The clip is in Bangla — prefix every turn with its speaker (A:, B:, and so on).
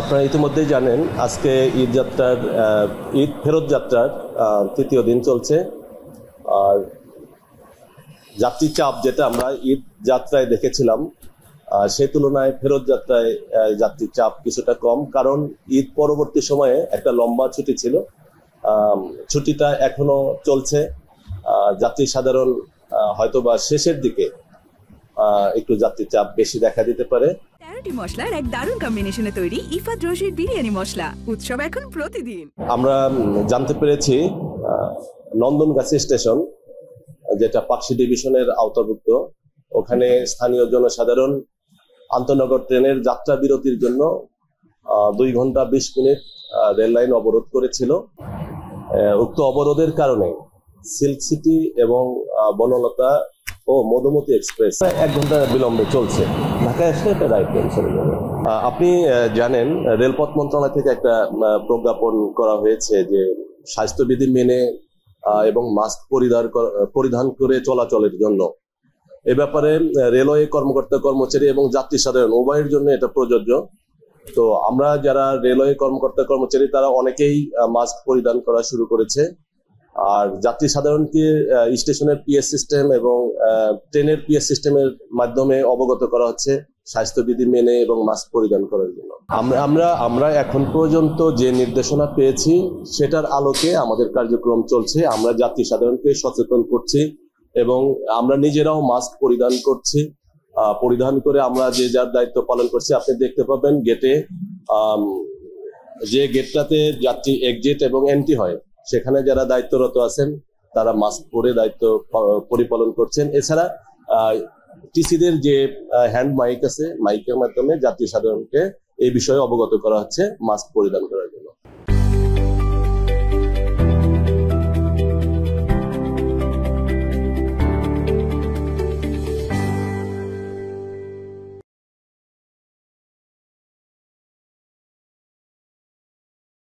A: আপনারা ইতিমধ্যেই জানেন আজকে ঈদ ফেরত যাত্রার তৃতীয় দিন চলছে। আর যাত্রী চাপ যেটা আমরা ঈদ যাত্রায় দেখেছিলাম সেই তুলনায় ফেরত যাত্রায় যাত্রীর চাপ কিছুটা কম, কারণ ঈদ পরবর্তী সময়ে একটা লম্বা ছুটি ছিল। ছুটিটা এখনো চলছে। যাত্রী সাধারণ হয়তোবা শেষের দিকে একটু যাত্রীর চাপ বেশি দেখা দিতে পারে।
B: 13টি মশলার এক দারুণ কম্বিনেশনে তৈরি ইফাত রশিদ বিরিয়ানি মশলা। উৎসব এখন প্রতিদিন।
A: আমরা জানতে পেরেছি নন্দনগাছি স্টেশন, যেটা পাকশি ডিভিশনের আওতাভুক্ত, ওখানে স্থানীয় জনসাধারণ আন্তনগর ট্রেনের যাত্রা বিরতির জন্য 2 ঘন্টা 20 মিনিট রেল লাইন অবরোধ করেছিল। উক্ত অবরোধের কারণে সিল্ক সিটি এবং বনলতা ও মধুমতি এক্সপ্রেস 1 ঘন্টা বিলম্বে চলছে। ঢাকায় আসলে এটা রাইট ট্রেন চলে যাবে। আপনি জানেন রেলপথ মন্ত্রণালয় থেকে একটা প্রজ্ঞাপন করা হয়েছে যে স্বাস্থ্যবিধি মেনে এবং মাস্ক পরিধান করে চলাচলের জন্য। এ ব্যাপারে রেলওয়ে কর্মকর্তা কর্মচারী এবং যাত্রী সাধারণ উভয়ের জন্য এটা প্রযোজ্য। তো আমরা যারা রেলওয়ে কর্মকর্তা কর্মচারী তারা অনেকেই মাস্ক পরিধান করা শুরু করেছে। আর যাত্রী সাধারণকে স্টেশনের পিএস সিস্টেম এবং ট্রেনের পিএস সিস্টেমের মাধ্যমে অবগত করা হচ্ছে স্বাস্থ্যবিধি মেনে এবং মাস্ক পরিধান করার জন্য। আমরা এখন পর্যন্ত যে নির্দেশনা পেয়েছি সেটার আলোকে আমাদের কার্যক্রম চলছে। আমরা যাত্রী সাধারণকে সচেতন করছি এবং আমরা নিজেরাও মাস্ক পরিধান করছি। পরিধান করে আমরা যে যার দায়িত্ব পালন করছি। আপনি দেখতে পাবেন গেটে, যে গেটটাতে যাত্রী এক্সিট এবং এন্ট্রি হয়, সেখানে যারা দায়িত্বরত আছেন তারা মাস্ক পরে দায়িত্ব পরিপালন করছেন। এছাড়া টিসিদের যে হ্যান্ড মাইক আছে, মাইকের মাধ্যমে যাত্রী সাধারণকে এই বিষয়ে অবগত করা হচ্ছে মাস্ক পরিধান করার জন্য।